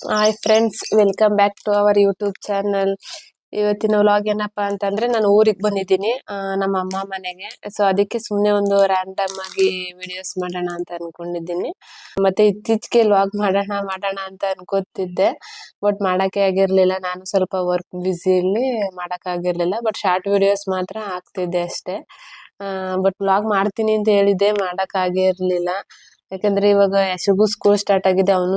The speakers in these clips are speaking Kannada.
Hi friends, welcome back to our YouTube channel. ಇವತ್ತಿನ ವ್ಲಾಗ್ ಏನಪ್ಪಾ ಅಂತಂದ್ರೆ ನಾನು ಊರಿಗೆ ಬಂದಿದ್ದೀನಿ ನಮ್ಮ ಅಮ್ಮ ಮನೆಗೆ. ಸೊ ಅದಕ್ಕೆ ಸುಮ್ಮನೆ ಒಂದು ರ್ಯಾಂಡಮ್ ಆಗಿ ವಿಡಿಯೋಸ್ ಮಾಡೋಣ ಅಂತ ಅನ್ಕೊಂಡಿದ್ದೀನಿ. ಮತ್ತೆ ಇತ್ತೀಚೆಗೆ ವ್ಲಾಗ್ ಮಾಡೋಣ ಅಂತ ಅನ್ಕೋತಿದ್ದೆ, ಬಟ್ ಮಾಡಕ್ಕೆ ಆಗಿರ್ಲಿಲ್ಲ. ನಾನು ಸ್ವಲ್ಪ ವರ್ಕ್ ಬ್ಯುಸಿಲಿ ಮಾಡಕ್ ಆಗಿರ್ಲಿಲ್ಲ, ಬಟ್ ಶಾರ್ಟ್ ವಿಡಿಯೋಸ್ ಮಾತ್ರ ಹಾಕ್ತಿದ್ದೆ ಅಷ್ಟೇ. ಬಟ್ ವ್ಲಾಗ್ ಮಾಡ್ತೀನಿ ಅಂತ ಹೇಳಿದ್ದೆ, ಮಾಡಕ್ ಆಗಿರ್ಲಿಲ್ಲ. ಯಾಕಂದ್ರೆ ಇವಾಗ ಯಶುಗೂ ಸ್ಕೂಲ್ ಸ್ಟಾರ್ಟ್ ಆಗಿದೆ, ಅವನು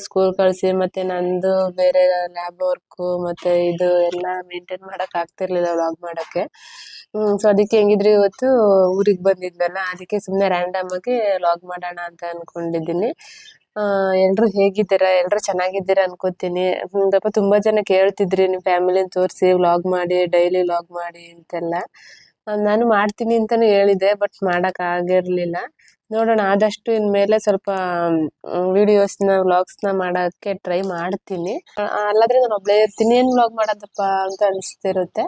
ಸ್ಕೂಲ್ ಕಳ್ಸಿ, ಮತ್ತೆ ನಂದು ಬೇರೆ ಲ್ಯಾಬ್ ವರ್ಕ್ ಮತ್ತೆ ಇದು ಎಲ್ಲ ಮೇಂಟೈನ್ ಮಾಡಕ್ ಆಗ್ತಿರ್ಲಿಲ್ಲ ವ್ಲಾಗ್ ಮಾಡಕ್ಕೆ. ಸೊ ಅದಕ್ಕೆ ಹೆಂಗಿದ್ರು ಇವತ್ತು ಊರಿಗೆ ಬಂದಿದ್ನಲ್ಲ, ಅದಕ್ಕೆ ಸುಮ್ನೆ ರ್ಯಾಂಡಮ್ ಆಗಿ ವ್ಲಾಗ್ ಮಾಡೋಣ ಅಂತ ಅನ್ಕೊಂಡಿದ್ದೀನಿ. ಎಲ್ರು ಹೇಗಿದ್ದೀರಾ? ಎಲ್ರು ಚೆನ್ನಾಗಿದ್ದೀರಾ ಅನ್ಕೋತೀನಿ. ಸ್ವಲ್ಪ ತುಂಬಾ ಜನ ಕೇಳ್ತಿದ್ರಿ ನಿಮ್ ಫ್ಯಾಮಿಲಿನ ತೋರಿಸಿ ವ್ಲಾಗ್ ಮಾಡಿ, ಡೈಲಿ ವ್ಲಾಗ್ ಮಾಡಿ ಅಂತೆಲ್ಲ. ನಾನು ಮಾಡ್ತೀನಿ ಅಂತಾನು ಹೇಳಿದೆ, ಬಟ್ ಮಾಡಕ್ ಆಗಿರ್ಲಿಲ್ಲ. ನೋಡೋಣ, ಆದಷ್ಟು ಇನ್ಮೇಲೆ ಸ್ವಲ್ಪ ವಿಡಿಯೋಸ್ನ ವ್ಲಾಗ್ಸ್ನ ಮಾಡಕ್ಕೆ ಟ್ರೈ ಮಾಡ್ತೀನಿ. ಅಲ್ಲಾದ್ರೆ ನಾನು ಒಬ್ಳೇ ಇರ್ತೀನಿ, ಏನ್ ವ್ಲಾಗ್ ಮಾಡೋದಪ್ಪ ಅಂತ ಅನಿಸ್ತಿರುತ್ತೆ.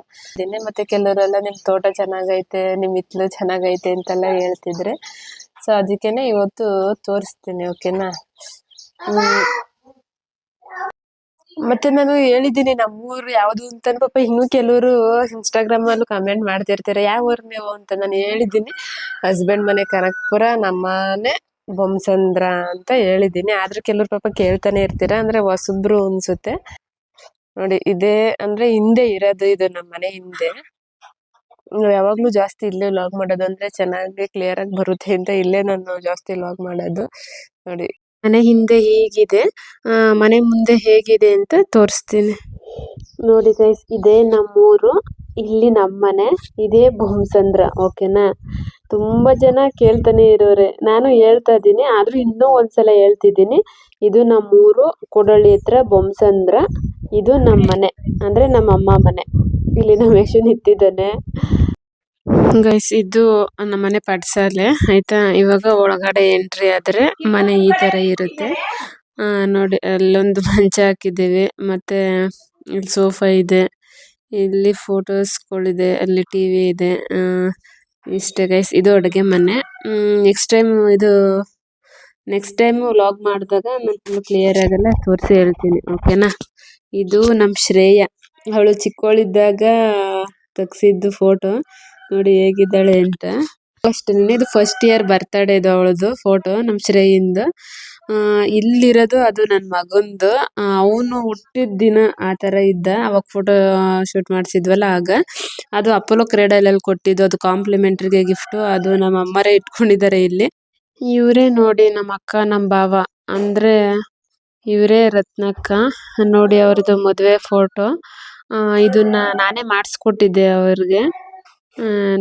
ಮತ್ತೆ ಕೆಲವರೆಲ್ಲ ನಿಮ್ ತೋಟ ಚೆನ್ನಾಗೈತೆ, ನಿಮ್ ಹಿತ್ಲು ಚೆನ್ನಾಗೈತೆ ಅಂತೆಲ್ಲ ಹೇಳ್ತಿದ್ರೆ, ಸೊ ಅದಕ್ಕೇನೆ ಇವತ್ತು ತೋರಿಸ್ತೀನಿ. ಓಕೆನಾ? ಮತ್ತೆ ನಾನು ಹೇಳಿದ್ದೀನಿ ನಮ್ಮೂರು ಯಾವ್ದು ಅಂತ. ಪಾಪ ಇನ್ನು ಕೆಲವರು ಇನ್ಸ್ಟಾಗ್ರಾಮ್ ಅಲ್ಲೂ ಕಮೆಂಟ್ ಮಾಡ್ತಿರ್ತಾರೆ, ಯಾವ ಊರ್ ನೀವು ಅಂತ. ನಾನು ಹೇಳಿದ್ದೀನಿ ಹಸ್ಬೆಂಡ್ ಮನೆ ಕನಕಪುರ, ನಮ್ಮನೆ ಬೊಮ್ಮಸಂದ್ರ ಅಂತ ಹೇಳಿದ್ದೀನಿ. ಆದ್ರೆ ಕೆಲವ್ರು ಪಾಪ ಕೇಳ್ತಾನೆ ಇರ್ತೀರ, ಅಂದ್ರೆ ಹೊಸಬ್ರು ಅನ್ಸುತ್ತೆ. ನೋಡಿ, ಇದೇ ಅಂದ್ರೆ ಹಿಂದೆ ಇರೋದು, ಇದು ನಮ್ಮ ಮನೆ ಹಿಂದೆ. ಯಾವಾಗ್ಲೂ ಜಾಸ್ತಿ ಇಲ್ಲೇ ವ್ಲಾಗ್ ಮಾಡೋದು, ಅಂದ್ರೆ ಚೆನ್ನಾಗಿ ಕ್ಲಿಯರ್ ಆಗಿ ಬರುತ್ತೆ ಅಂತ ಇಲ್ಲೇ ನಾನು ಜಾಸ್ತಿ ವ್ಲಾಗ್ ಮಾಡೋದು. ನೋಡಿ, ಮನೆ ಹಿಂದೆ ಹೀಗಿದೆ, ಮನೆ ಮುಂದೆ ಹೇಗಿದೆ ಅಂತ ತೋರಿಸ್ತೀನಿ. ನೋಡಿ ಗೈಸ್, ಇದೇ ನಮ್ಮೂರು, ಇಲ್ಲಿ ನಮ್ಮನೆ, ಇದೇ ಬೊಮ್ಮಸಂದ್ರ. ಓಕೆನಾ? ತುಂಬಾ ಜನ ಕೇಳ್ತಾನೆ ಇರೋರೆ, ನಾನು ಹೇಳ್ತಾ ಇದ್ದೀನಿ, ಆದ್ರೂ ಇನ್ನೂ ಒಂದ್ಸಲ ಹೇಳ್ತಿದ್ದೀನಿ. ಇದು ನಮ್ಮೂರು, ಕೂಡಳ್ಳಿ ಹತ್ರ ಬೊಮ್ಮಸಂದ್ರ. ಇದು ನಮ್ಮನೆ, ಅಂದ್ರೆ ನಮ್ಮ ಅಮ್ಮ ಮನೆ. ಇಲ್ಲಿ ನಮ್ಮ ಯಶು ನಿಂತಿದ್ದಾನೆ. ಗೈಸ್, ಇದು ನಮ್ಮನೆ ಪಡ್ಸಾಲೆ ಆಯ್ತಾ. ಇವಾಗ ಒಳಗಡೆ ಎಂಟ್ರಿ ಆದ್ರೆ ಮನೆ ಈ ತರ ಇರುತ್ತೆ. ನೋಡಿ, ಅಲ್ಲೊಂದು ಮಂಚ ಹಾಕಿದ್ದೀವಿ, ಮತ್ತೆ ಇಲ್ಲಿ ಸೋಫಾ ಇದೆ, ಇಲ್ಲಿ ಫೋಟೋಸ್ಗಳಿದೆ, ಅಲ್ಲಿ ಟಿವಿ ಇದೆ. ಇಷ್ಟೇ ಗೈಸ್, ಇದು ಅಡುಗೆ ಮನೆ. ನೆಕ್ಸ್ಟ್ ಟೈಮ್ ವ್ಲಾಗ್ ಮಾಡಿದಾಗ ನಾನು ಕ್ಲಿಯರ್ ಆಗೆಲ್ಲ ತೋರಿಸಿ ಹೇಳ್ತೀನಿ. ಓಕೆನಾ? ಇದು ನಮ್ ಶ್ರೇಯ, ಅವಳು ಚಿಕ್ಕವಳಿದ್ದಾಗ ತೆಗ್ಸಿದ್ದು ಫೋಟೋ. ನೋಡಿ ಹೇಗಿದ್ದಾಳೆ ಅಂತ. ಇದು ಫಸ್ಟ್ ಇಯರ್ ಬರ್ತಡೇ ಇದು ಅವಳದು ಫೋಟೋ, ನಮ್ ಶ್ರೇಯಿಂದ. ಇಲ್ಲಿರೋದು ಅದು ನನ್ ಮಗಂದು, ಅವನು ಹುಟ್ಟಿದ ದಿನ ಆತರ ಇದ್ದ, ಅವಾಗ ಫೋಟೋ ಶೂಟ್ ಮಾಡ್ಸಿದ್ವಲ್ಲ ಆಗ. ಅದು ಅಪೋಲೋ ಕ್ರೆಡಲ್ ಅಲ್ಲಿ ಕೊಟ್ಟಿದ್ದು, ಅದು ಕಾಂಪ್ಲಿಮೆಂಟರಿಗೆ ಗಿಫ್ಟ್. ಅದು ನಮ್ಮ ಅಮ್ಮರೇ ಇಟ್ಕೊಂಡಿದ್ದಾರೆ ಇಲ್ಲಿ. ಇವರೇ ನೋಡಿ ನಮ್ಮ ಅಕ್ಕ, ನಮ್ಮ ಭಾವ, ಅಂದ್ರೆ ಇವರೇ ರತ್ನಕ್ಕ. ನೋಡಿ ಅವ್ರದ್ದು ಮದುವೆ ಫೋಟೋ. ಇದನ್ನ ನಾನೇ ಮಾಡಿಸ್ಕೊಟ್ಟಿದ್ದೆ ಅವ್ರಿಗೆ.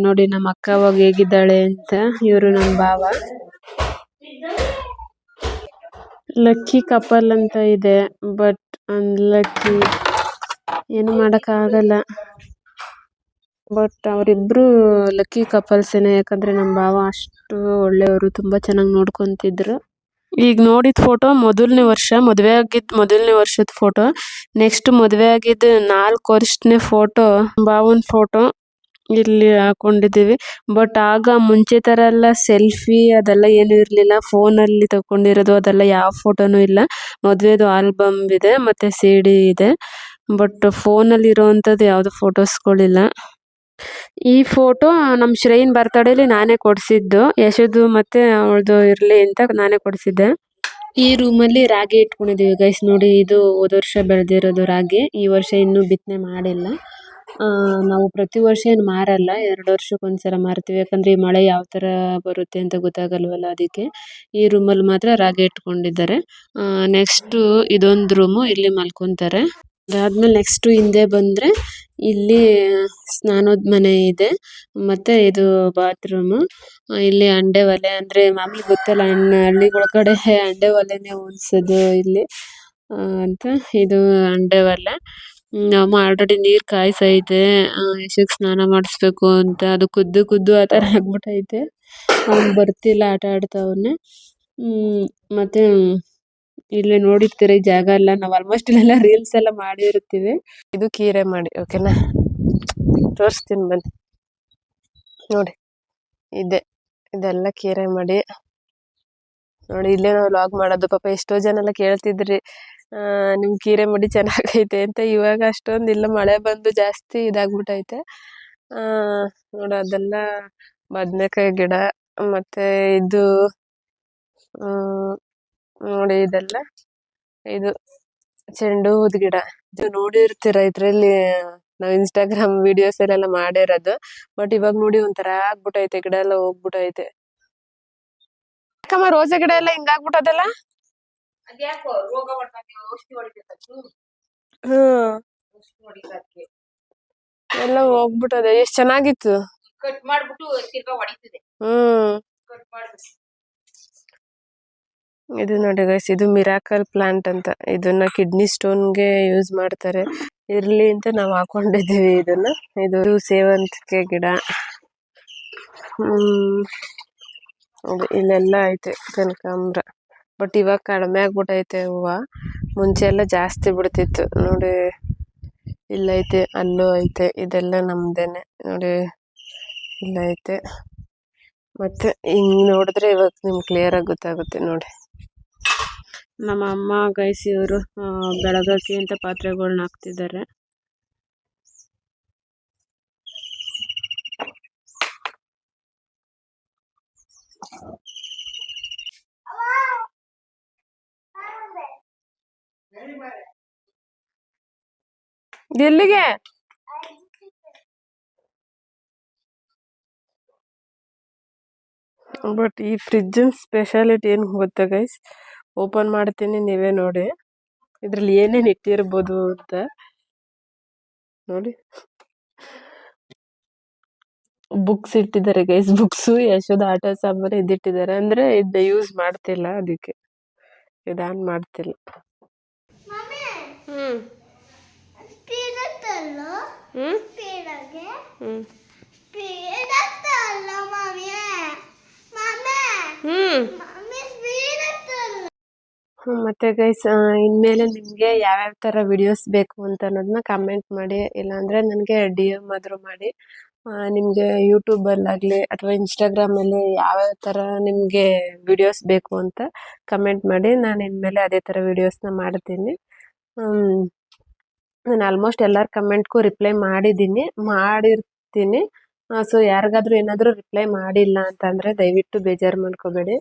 ನೋಡಿ ನಮ್ಮ ಅಕ್ಕ ಅವಾಗ ಹೇಗಿದ್ದಾಳೆ ಅಂತ. ಇವರು ನಮ್ಮ ಭಾವ. ಲಕ್ಕಿ ಕಪಲ್ ಅಂತ ಇದೆ, ಬಟ್ ಅನ್ಲಕ್ಕಿ, ಏನು ಮಾಡಕ್ ಆಗಲ್ಲ. ಬಟ್ ಅವರಿಬ್ರು ಲಕ್ಕಿ ಕಪಲ್ಸೇನೆ, ಯಾಕಂದ್ರೆ ನಮ್ಮ ಭಾವ ಅಷ್ಟು ಒಳ್ಳೆಯವರು, ತುಂಬಾ ಚೆನ್ನಾಗಿ ನೋಡ್ಕೊಂತಿದ್ರು. ಈಗ ನೋಡಿದ ಫೋಟೋ ಮೊದಲನೇ ವರ್ಷದ ಫೋಟೋ. ನೆಕ್ಸ್ಟ್ ಮದುವೆ ಆಗಿದ್ದು 4 ವರ್ಷನೇ ಫೋಟೋ, ಭಾವನ್ ಫೋಟೋ ಇಲ್ಲಿ ಹಾಕೊಂಡಿದ್ದೀವಿ. ಬಟ್ ಆಗ ಮುಂಚೆ ತರ ಎಲ್ಲ ಸೆಲ್ಫಿ ಅದೆಲ್ಲ ಏನು ಇರ್ಲಿಲ್ಲ, ಫೋನಲ್ಲಿ ತಕೊಂಡಿರೋದು ಅದೆಲ್ಲ ಯಾವ ಫೋಟೋನು ಇಲ್ಲ. ಮದುವೆದು ಆಲ್ಬಮ್ ಇದೆ, ಮತ್ತೆ CD ಇದೆ, ಬಟ್ ಫೋನಲ್ಲಿ ಇರೋವಂಥದ್ದು ಯಾವ್ದು ಫೋಟೋಸ್ಗಳಿಲ್ಲ. ಈ ಫೋಟೋ ನಮ್ ಶ್ರೇಯನ್ ಬರ್ತಡೇಲಿ ನಾನೇ ಕೊಡ್ಸಿದ್ದು, ಯಶೋದು ಮತ್ತೆ ಅವಳದು ಇರ್ಲಿ ಅಂತ ನಾನೇ ಕೊಡ್ಸಿದ್ದೆ. ಈ ರೂಮಲ್ಲಿ ರಾಗಿ ಇಟ್ಕೊಂಡಿದೀವಿ ಗೈಸ್. ನೋಡಿ, ಇದು ಹೋದ ವರ್ಷ ಬೆಳೆದಿರೋದು ರಾಗಿ, ಈ ವರ್ಷ ಇನ್ನೂ ಬಿತ್ತನೆ ಮಾಡಿಲ್ಲ. ನಾವು ಪ್ರತಿ ವರ್ಷ ಏನು ಮಾರಲ್ಲ, 2 ವರ್ಷಕ್ಕೊಂದ್ಸಲ ಮಾರ್ತೀವಿ. ಯಾಕಂದ್ರೆ ಈ ಮಳೆ ಯಾವ ತರ ಬರುತ್ತೆ ಅಂತ ಗೊತ್ತಾಗಲ್ವಲ್ಲ, ಅದಕ್ಕೆ. ಈ ರೂಮಲ್ಲಿ ಮಾತ್ರ ರಾಗಿ ಇಟ್ಕೊಂಡಿದ್ದಾರೆ. ನೆಕ್ಸ್ಟ್ ಇದೊಂದು ರೂಮು, ಇಲ್ಲಿ ಮಲ್ಕೊಂತಾರೆ. ಅದಾದ್ಮೇಲೆ ನೆಕ್ಸ್ಟ್ ಹಿಂದೆ ಬಂದ್ರೆ ಇಲ್ಲಿ ಸ್ನಾನದ ಮನೆ ಇದೆ, ಮತ್ತೆ ಇದು ಬಾತ್ರೂಮ್. ಇಲ್ಲಿ ಅಂಡೆ ಒಲೆ, ಅಂದ್ರೆ ಮಾಮೂಲಿ ಗೊತ್ತಲ್ಲ, ಹಳ್ಳಿಗಳ ಕಡೆ ಅಂಡೆ ಒಲೆನೇ ಉಣ್ಸೋದು ಇಲ್ಲಿ ಅಂತ. ಇದು ಅಂಡೆ ಒಲೆ. ನಮ್ಮ ಆಲ್ರೆಡಿ ನೀರ್ ಕಾಯ್ಸೈತೆ, ಯಶಕ್ ಸ್ನಾನ ಮಾಡಿಸ್ಬೇಕು ಅಂತ. ಅದು ಕುದ್ದು ಆತರ ಆಗ್ಬಿಟ್ಟೈತೆ, ಅವ್ನು ಬರ್ತಿಲ್ಲ, ಆಟ ಆಡ್ತಾವನೆ. ಮತ್ತೆ ಇಲ್ಲಿ ನೋಡಿರ್ತೀರ, ಈ ಜಾಗ ಎಲ್ಲ ನಾವು ಆಲ್ಮೋಸ್ಟ್ ಇಲ್ಲೆಲ್ಲ ರೀಲ್ಸ್ ಎಲ್ಲ ಮಾಡಿರ್ತೀವಿ. ಇದು ಕೀರೆ ಮಾಡಿ. ಓಕೆನಾ? ತೋರಿಸ್ತೀನಿ ಬನ್ನಿ. ನೋಡಿ, ಇದೆಲ್ಲ ಕೀರೆ ಮಾಡಿ. ನೋಡಿ, ಇಲ್ಲೇ ನಾವು ವ್ಲಾಗ್ ಮಾಡೋದು. ಪಾಪ ಎಷ್ಟೋ ಜನ ಎಲ್ಲ ಕೇಳ್ತಿದ್ರಿ, ನಿಮ್ ಕೀರೆ ಮಡಿ ಚೆನ್ನಾಗೈತೆ ಅಂತ. ಇವಾಗ ಅಷ್ಟೊಂದಿಲ್ಲ, ಮಳೆ ಬಂದು ಜಾಸ್ತಿ ಇದಾಗ್ಬಿಟ್ಟೈತೆ. ನೋಡ ಅದೆಲ್ಲ ಬದ್ನೆಕಾಯಿ ಗಿಡ, ಮತ್ತೆ ಇದು ನೋಡಿ ಇದೆಲ್ಲ ಇದು ಚೆಂಡು ಹೂದ್ ಗಿಡ. ಇದು ನೋಡಿರ್ತೀರ, ಇದ್ರಲ್ಲಿ ನಾವ್ ಇನ್ಸ್ಟಾಗ್ರಾಮ್ ವಿಡಿಯೋಸ್ ಅಲ್ಲೆಲ್ಲ ಮಾಡಿರೋದು. ಬಟ್ ಇವಾಗ ನೋಡಿ ಒಂಥರ ಆಗ್ಬಿಟ್ಟೈತೆ, ಗಿಡ ಎಲ್ಲ ಹೋಗ್ಬಿಟ್ಟೈತೆ. ಯಾಕಮ್ಮ ರೋಸೆ ಗಿಡ ಎಲ್ಲ ಹಿಂಗಾಗ್ಬಿಟ್ಟದಲ್ಲ? ಹ್ಮ್, ಎಲ್ಲ ಹೋಗ್ಬಿಟ್ಟದೆ. ಎಷ್ಟ್ ಚೆನ್ನಾಗಿತ್ತು. ಹ್ಮ್, ಇದು ನೋಡಿ ಗೈಸ್, ಇದು ಮಿರಾಕಲ್ ಪ್ಲಾಂಟ್ ಅಂತ. ಇದನ್ನ ಕಿಡ್ನಿ ಸ್ಟೋನ್ಗೆ ಯೂಸ್ ಮಾಡ್ತಾರೆ. ಇರ್ಲಿ ಅಂತ ನಾವ್ ಹಾಕೊಂಡಿದೀವಿ ಇದನ್ನ. ಇದು ಸೇವಂತಿಗೆ ಗಿಡ. ಇಲ್ಲೆಲ್ಲ ಐತೆ ಕನಕಾಂಬ್ರ. ಬಟ್ ಇವಾಗ ಕಡಿಮೆ ಆಗ್ಬಿಟ್ಟೈತೆ ಹೂವ. ಮುಂಚೆ ಎಲ್ಲ ಜಾಸ್ತಿ ಬಿಡ್ತಿತ್ತು ನೋಡಿ. ಇಲ್ಲೈತೆ, ಅಲ್ಲೂ ಐತೆ. ಇದೆಲ್ಲ ನಮ್ದೇನೆ ನೋಡಿ. ಇಲ್ಲೈತೆ. ಮತ್ತೆ ಹಿಂಗ್ ನೋಡಿದ್ರೆ ಇವಾಗ ನಿಮ್ಗೆ ಕ್ಲಿಯರ್ ಆಗಿ ಗೊತ್ತಾಗುತ್ತೆ ನೋಡಿ. ನಮ್ಮ ಅಮ್ಮ ಗೈಸ್ ಇವರು ಬೆಳಗಕ್ಕೆ ಅಂತ ಪಾತ್ರೆಗಳನ್ನ ಹಾಕ್ತಿದ್ದಾರೆ. ಎಲ್ಲಿಗೆ? ಬಟ್ ಈ ಫ್ರಿಡ್ಜ್ ಸ್ಪೆಷಾಲಿಟಿ ಏನ್ ಗೊತ್ತಾ ಗೈಸ್? ಓಪನ್ ಮಾಡ್ತೀನಿ, ನೀವೇ ನೋಡಿ ಇದ್ರಲ್ಲಿ ಏನೇನ್ ಇಟ್ಟಿರ್ಬೋದು ಅಂತ. ನೋಡಿ, ಬುಕ್ಸ್ ಇಟ್ಟಿದ್ದಾರೆ ಗೈಸ್. ಬುಕ್ಸ್, ಯಶೋದ ಆಟ ಸಾಮಾನು ಇದಿಟ್ಟಿದ್ದಾರೆ. ಅಂದ್ರೆ ಇದ್ ಯೂಸ್ ಮಾಡ್ತಿಲ್ಲ, ಅದಕ್ಕೆ ಇದಾನ್ ಮಾಡ್ತಿಲ್ಲ. ಹ್ಮ್ ಮತ್ತೆ ಗೈಸ್, ಇನ್ಮೇಲೆ ನಿಮ್ಗೆ ಯಾವ್ಯಾವ ತರ ವಿಡಿಯೋಸ್ ಬೇಕು ಅಂತ ಅನ್ನೋದನ್ನ ಕಮೆಂಟ್ ಮಾಡಿ. ಇಲ್ಲಾಂದ್ರೆ ನನ್ಗೆ DM ಆದ್ರೂ ಮಾಡಿ. ನಿಮ್ಗೆ ಯೂಟ್ಯೂಬ್ ಅಲ್ಲಾಗ್ಲಿ ಅಥವಾ ಇನ್ಸ್ಟಾಗ್ರಾಮ್ ಅಲ್ಲಿ ಯಾವ್ಯಾವ ತರ ನಿಮ್ಗೆ ವಿಡಿಯೋಸ್ ಬೇಕು ಅಂತ ಕಮೆಂಟ್ ಮಾಡಿ. ನಾನು ಇನ್ಮೇಲೆ ಅದೇ ತರ ವಿಡಿಯೋಸ್ನ ಮಾಡ್ತೀನಿ. ನಾನು ಆಲ್ಮೋಸ್ಟ್ ಎಲ್ಲಾರ ಕಮೆಂಟ್ಗೂ ರಿಪ್ಲೈ ಮಾಡಿರ್ತೀನಿ. ಸೊ ಯಾರಿಗಾದ್ರೂ ಏನಾದ್ರೂ ರಿಪ್ಲೈ ಮಾಡಿಲ್ಲ ಅಂತಂದ್ರೆ ದಯವಿಟ್ಟು ಬೇಜಾರು ಮಾಡ್ಕೋಬೇಡಿ.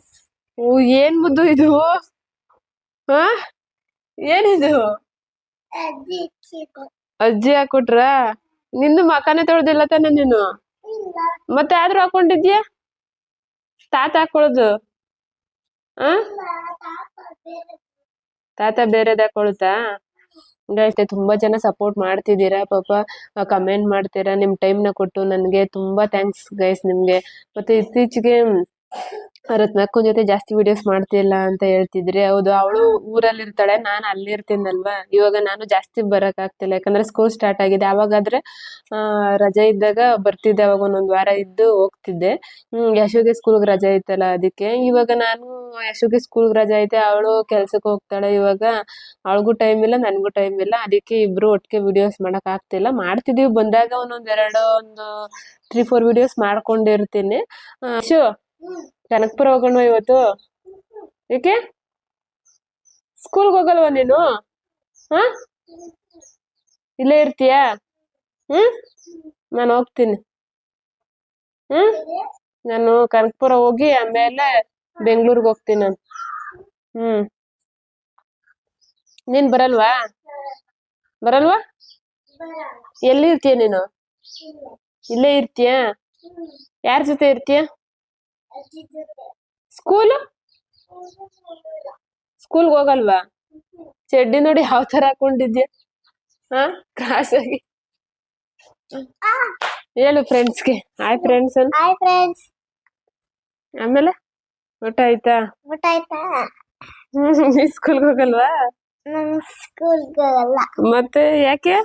ಏನ್ ಮುದ್ದು ಇದು? ಏನಿದು? ಅಜ್ಜಿ ಹಾಕೊಟ್ರ? ನಿಂದು ಮಕಾನೆ ತೊಳ್ದಿಲ್ಲ ತಾನೆ ನೀನು? ಮತ್ತೆ ಆದ್ರೂ ಹಾಕೊಂಡಿದ್ಯಾ? ತಾತ ಹಾಕೊಳ್ಳೋದು? ತಾತ ಬೇರೆದ್ ಹಾಕೊಳುತ್ತಾ? ತುಂಬಾ ಜನ ಸಪೋರ್ಟ್ ಮಾಡ್ತಿದ್ದೀರಾ ಪಾಪ, ಕಮೆಂಟ್ ಮಾಡ್ತೀರಾ, ನಿಮ್ ಟೈಮ್ ನ ಕೊಟ್ಟು ನನ್ಗೆ ತುಂಬಾ ಥ್ಯಾಂಕ್ಸ್ ಗೈಸ್ ನಿಮ್ಗೆ. ಮತ್ತೆ ಇತ್ತೀಚೆಗೆ ರತ್ನಕ್ಕನ್ ಜೊತೆ ಜಾಸ್ತಿ ವಿಡಿಯೋಸ್ ಮಾಡ್ತಿಲ್ಲ ಅಂತ ಹೇಳ್ತಿದ್ರಿ. ಹೌದು, ಅವಳು ಊರಲ್ಲಿ ಇರ್ತಾಳೆ, ನಾನು ಅಲ್ಲಿರ್ತೀನಲ್ವಾ. ಇವಾಗ ನಾನು ಜಾಸ್ತಿ ಬರಕ್ ಆಗ್ತಿಲ್ಲ, ಯಾಕಂದ್ರೆ ಸ್ಕೂಲ್ ಸ್ಟಾರ್ಟ್ ಆಗಿದೆ. ಅವಾಗಾದ್ರೆ ರಜೆ ಇದ್ದಾಗ ಬರ್ತಿದ್ದೆ, ಅವಾಗ ಒಂದೊಂದ್ ವಾರ ಇದ್ದು ಹೋಗ್ತಿದ್ದೆ. ಯಶುಗೆ ಸ್ಕೂಲ್ಗೆ ರಜೆ ಇತ್ತಲ್ಲ, ಅದಕ್ಕೆ. ಇವಾಗ ನಾನು ಯಶುಗೆ ಸ್ಕೂಲ್ಗೆ ರಜೆ ಐತೆ, ಅವಳು ಕೆಲ್ಸಕ್ಕೆ ಹೋಗ್ತಾಳೆ. ಇವಾಗ ಅವಳಿಗೂ ಟೈಮ್ ಇಲ್ಲ, ನನ್ಗೂ ಟೈಮ್ ಇಲ್ಲ. ಅದಕ್ಕೆ ಇಬ್ರು ಒಟ್ಟಿಗೆ ವಿಡಿಯೋಸ್ ಮಾಡಕ್ ಆಗ್ತಿಲ್ಲ. ಮಾಡ್ತಿದೀವಿ, ಬಂದಾಗ ಒಂದು 3-4 ವಿಡಿಯೋಸ್ ಮಾಡ್ಕೊಂಡಿರ್ತೀನಿ. ಯಶು, ಕನಕಪುರ ಹೋಗೋಣ ಇವತ್ತು? ಏಕೆ ಸ್ಕೂಲ್ಗೆ ಹೋಗಲ್ವಾ ನೀನು? ಇಲ್ಲೇ ಇರ್ತೀಯಾ? ನಾನು ಹೋಗ್ತೀನಿ. ನಾನು ಕನಕಪುರ ಹೋಗಿ ಆಮೇಲೆ ಬೆಂಗಳೂರಿಗೆ ಹೋಗ್ತೀನಿ ನಾನು. ನೀನ್ ಬರಲ್ವಾ? ಎಲ್ಲಿ ಇರ್ತೀಯ ನೀನು? ಇಲ್ಲೇ ಇರ್ತೀಯ? ಯಾರ ಜೊತೆ ಇರ್ತೀಯ? ಸ್ಕೂಲ್ಗೆ ಹೋಗಲ್ವಾ? ಚಡ್ಡಿ ನೋಡಿ ಯಾವ ತರ ಹಾಕೊಂಡಿದ್ಯಾ? ಕ್ರಾಸ್ ಆಗಿ. ಹೇಳು ಫ್ರೆಂಡ್ಸ್ಗೆ ಹಾಯ್ ಫ್ರೆಂಡ್ಸ್ ಅಂತ. ಆಮೇಲೆ ಊಟ ಆಯ್ತಾ? ನೀ ಸ್ಕೂಲ್ಗೆ ಹೋಗಲ್ವಾ? ಮತ್ತೆ ಯಾಕೆ?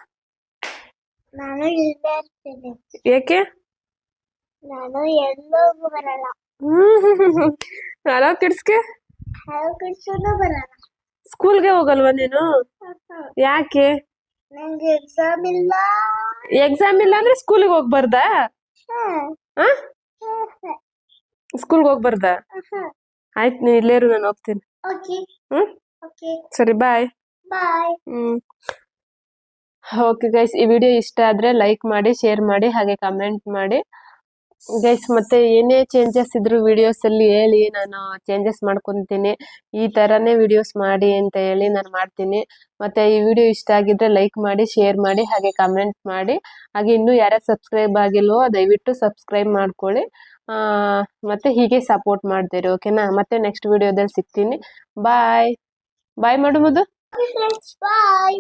ಯಾಕೆ? ಹಲೋ ಕಿಡ್ಸ್ಗೆ ಸ್ಕೂಲ್ಗೆ ಹೋಗಲ್ವಾ ನೀನು? ಯಾಕೆ? ಎಕ್ಸಾಮ್ ಇಲ್ಲ ಅಂದ್ರೆ ಸ್ಕೂಲಿಗೆ ಹೋಗ್ಬಾರ್ದಾ? ಸ್ಕೂಲ್ಗೆ ಹೋಗ್ಬಾರ್ದಾ? ಆಯ್ತು, ನೀನ್ ಇಲ್ಲೇ ಇರು, ನಾನು ಹೋಗ್ತೀನಿ. ಸರಿ, ಬಾಯ್. ಬಾಯ್. ಓಕೆ ಗೈಸ್, ಈ ವಿಡಿಯೋ ಇಷ್ಟ ಆದ್ರೆ ಲೈಕ್ ಮಾಡಿ, ಶೇರ್ ಮಾಡಿ, ಹಾಗೆ ಕಮೆಂಟ್ ಮಾಡಿ ಗೈಸ್. ಮತ್ತೆ ಏನೇ ಚೇಂಜಸ್ ಇದ್ರು ವಿಡಿಯೋಸ್ ಅಲ್ಲಿ ಹೇಳಿ, ನಾನು ಚೇಂಜಸ್ ಮಾಡ್ಕೊಂತೀನಿ. ಈ ತರನೇ ವಿಡಿಯೋಸ್ ಮಾಡಿ ಅಂತ ಹೇಳಿ ನಾನು ಮಾಡ್ತೀನಿ. ಮತ್ತೆ ಈ ವಿಡಿಯೋ ಇಷ್ಟ ಆಗಿದ್ರೆ ಲೈಕ್ ಮಾಡಿ, ಶೇರ್ ಮಾಡಿ, ಹಾಗೆ ಕಮೆಂಟ್ ಮಾಡಿ. ಹಾಗೆ ಇನ್ನೂ ಯಾರ್ಯಾರು ಸಬ್ಸ್ಕ್ರೈಬ್ ಆಗಿಲ್ವೋ ದಯವಿಟ್ಟು ಸಬ್ಸ್ಕ್ರೈಬ್ ಮಾಡ್ಕೊಳ್ಳಿ. ಮತ್ತೆ ಹೀಗೆ ಸಪೋರ್ಟ್ ಮಾಡ್ತೀರಿ, ಓಕೆನಾ? ಮತ್ತೆ ನೆಕ್ಸ್ಟ್ ವಿಡಿಯೋದಲ್ಲಿ ಸಿಗ್ತೀನಿ. ಬಾಯ್ ಬಾಯ್ ಮಾಡು ಮುದ್ದು. ಫ್ರೆಂಡ್ಸ್ ಬಾಯ್.